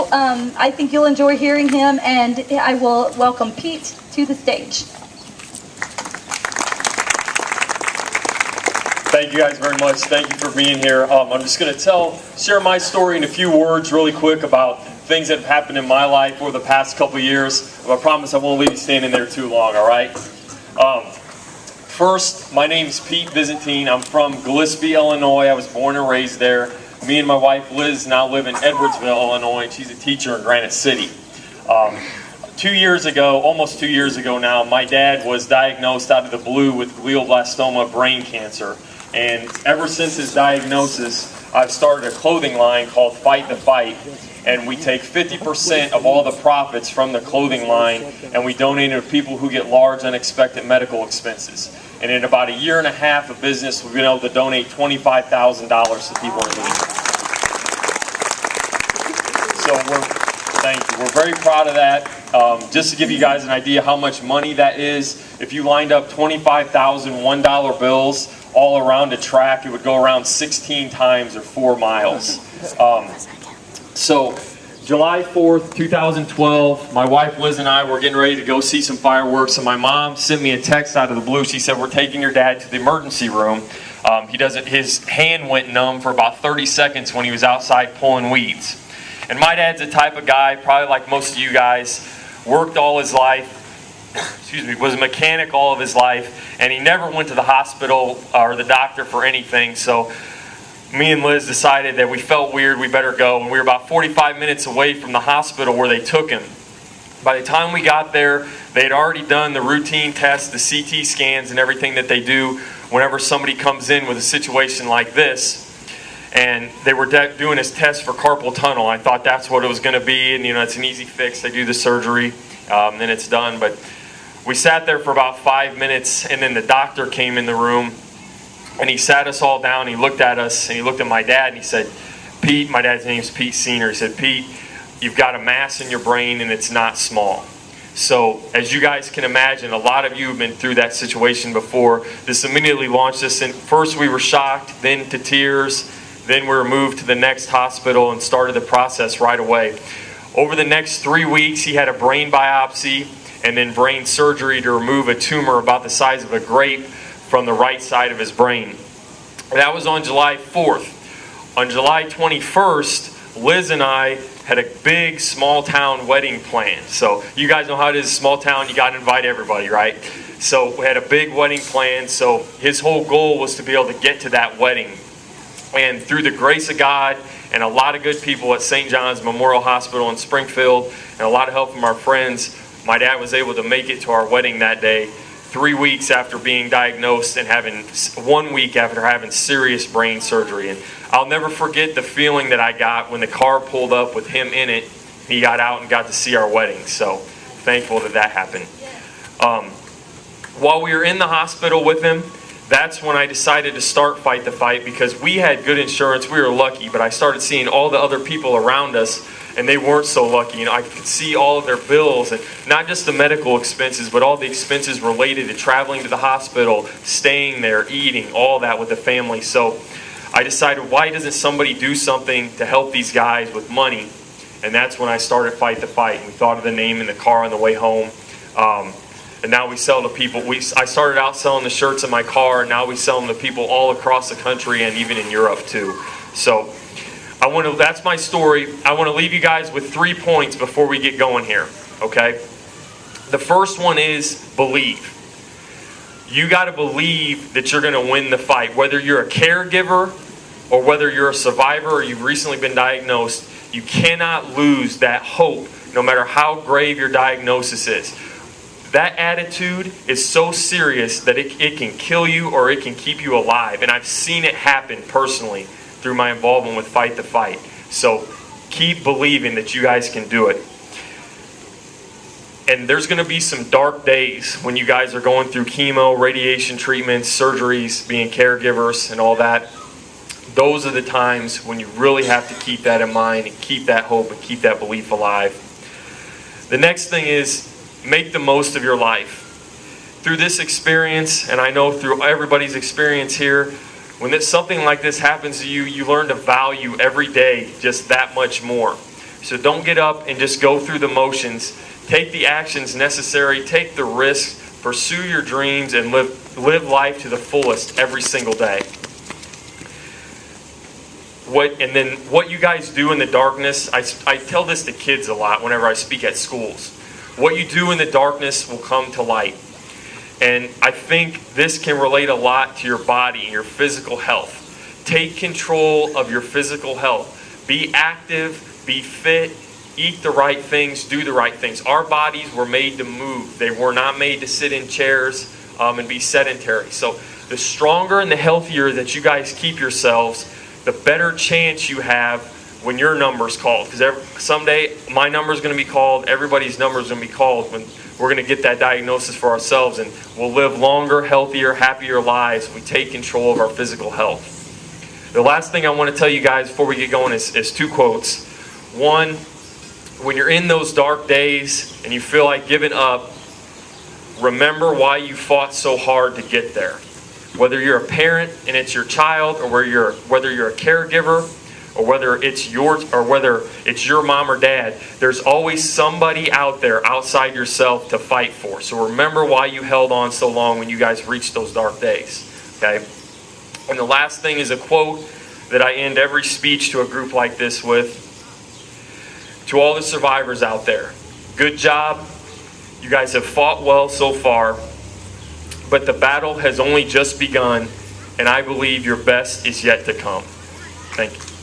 So I think you'll enjoy hearing him, and I will welcome Pete to the stage. Thank you guys very much. Thank you for being here. I'm just going to share my story in a few words really quick about things that have happened in my life over the past couple of years. I promise I won't leave you standing there too long, all right? First, my name's Pete Byzantine. I'm from Gillespie, Illinois. I was born and raised there. Me and my wife Liz now live in Edwardsville, Illinois, and she's a teacher in Granite City. 2 years ago, almost 2 years ago now, my dad was diagnosed out of the blue with glioblastoma brain cancer. And ever since his diagnosis, I've started a clothing line called Fight the Fight. And we take 50% of all the profits from the clothing line and we donate it to people who get large unexpected medical expenses. And in about a year and a half of business, we've been able to donate $25,000 to people in need. So thank you. We're very proud of that. Just to give you guys an idea how much money that is, if you lined up 25,000 $1 bills all around a track, it would go around 16 times or 4 miles. So July 4th, 2012, my wife Liz and I were getting ready to go see some fireworks, and my mom sent me a text out of the blue. She said, "We're taking your dad to the emergency room. His hand went numb for about 30 seconds when he was outside pulling weeds." And my dad's the type of guy, probably like most of you guys, worked all his life, was a mechanic all of his life, and he never went to the hospital or the doctor for anything. So me and Liz decided that we felt weird, we better go. And we were about 45 minutes away from the hospital where they took him. By the time we got there, they had already done the routine tests, the CT scans, and everything that they do whenever somebody comes in with a situation like this. And they were doing his test for carpal tunnel. I thought that's what it was going to be, and it's an easy fix. They do the surgery, then it's done. But we sat there for about 5 minutes, and then the doctor came in the room, and he sat us all down. He looked at us, and he looked at my dad, and he said, "Pete," my dad's name's Pete Senior. He said, "Pete, you've got a mass in your brain, and it's not small." So as you guys can imagine, a lot of you have been through that situation before. This immediately launched us in. First we were shocked, then to tears. Then we were moved to the next hospital and started the process right away. Over the next 3 weeks, he had a brain biopsy and then brain surgery to remove a tumor about the size of a grape from the right side of his brain. That was on July 4th. On July 21st, Liz and I had a big small town wedding planned. So you guys know how it is, small town, you got to invite everybody, right? So we had a big wedding planned. So his whole goal was to be able to get to that wedding. And through the grace of God and a lot of good people at St. John's Memorial Hospital in Springfield and a lot of help from our friends, my dad was able to make it to our wedding that day 3 weeks after being diagnosed and having 1 week after having serious brain surgery. And I'll never forget the feeling that I got when the car pulled up with him in it. He got out and got to see our wedding. So thankful that happened. While we were in the hospital with him, that's when I decided to start Fight the Fight, because we had good insurance. We were lucky, but I started seeing all the other people around us, and they weren't so lucky. I could see all of their bills, and not just the medical expenses, but all the expenses related to traveling to the hospital, staying there, eating, all that with the family. So I decided, why doesn't somebody do something to help these guys with money? And that's when I started Fight the Fight. We thought of the name in the car on the way home. And now we sell to people. I started out selling the shirts in my car, and now we sell them to people all across the country and even in Europe too. So that's my story. I want to leave you guys with 3 points before we get going here, okay? The first one is believe. You got to believe that you're going to win the fight. Whether you're a caregiver or whether you're a survivor or you've recently been diagnosed, you cannot lose that hope no matter how grave your diagnosis is. That attitude is so serious that it can kill you or it can keep you alive. And I've seen it happen personally through my involvement with Fight the Fight. So keep believing that you guys can do it. And there's going to be some dark days when you guys are going through chemo, radiation treatments, surgeries, being caregivers and all that. Those are the times when you really have to keep that in mind and keep that hope and keep that belief alive. The next thing is, make the most of your life. Through this experience, and I know through everybody's experience here, when something like this happens to you, you learn to value every day just that much more. So don't get up and just go through the motions. Take the actions necessary, take the risks, pursue your dreams, and live life to the fullest every single day. What you guys do in the darkness, I tell this to kids a lot whenever I speak at schools. What you do in the darkness will come to light. And I think this can relate a lot to your body and your physical health. Take control of your physical health. Be active, be fit, eat the right things, do the right things. Our bodies were made to move. They were not made to sit in chairs and be sedentary. So the stronger and the healthier that you guys keep yourselves, the better chance you have when your number's called. Because someday my number's going to be called, everybody's number's going to be called when we're going to get that diagnosis for ourselves, and we'll live longer, healthier, happier lives if we take control of our physical health. The last thing I want to tell you guys before we get going is two quotes. One, when you're in those dark days and you feel like giving up, remember why you fought so hard to get there. Whether you're a parent and it's your child, or whether you're a caregiver, or whether it's your mom or dad, there's always somebody out there outside yourself to fight for. So remember why you held on so long when you guys reached those dark days. Okay? And the last thing is a quote that I end every speech to a group like this with. To all the survivors out there, good job. You guys have fought well so far, but the battle has only just begun, and I believe your best is yet to come. Thank you.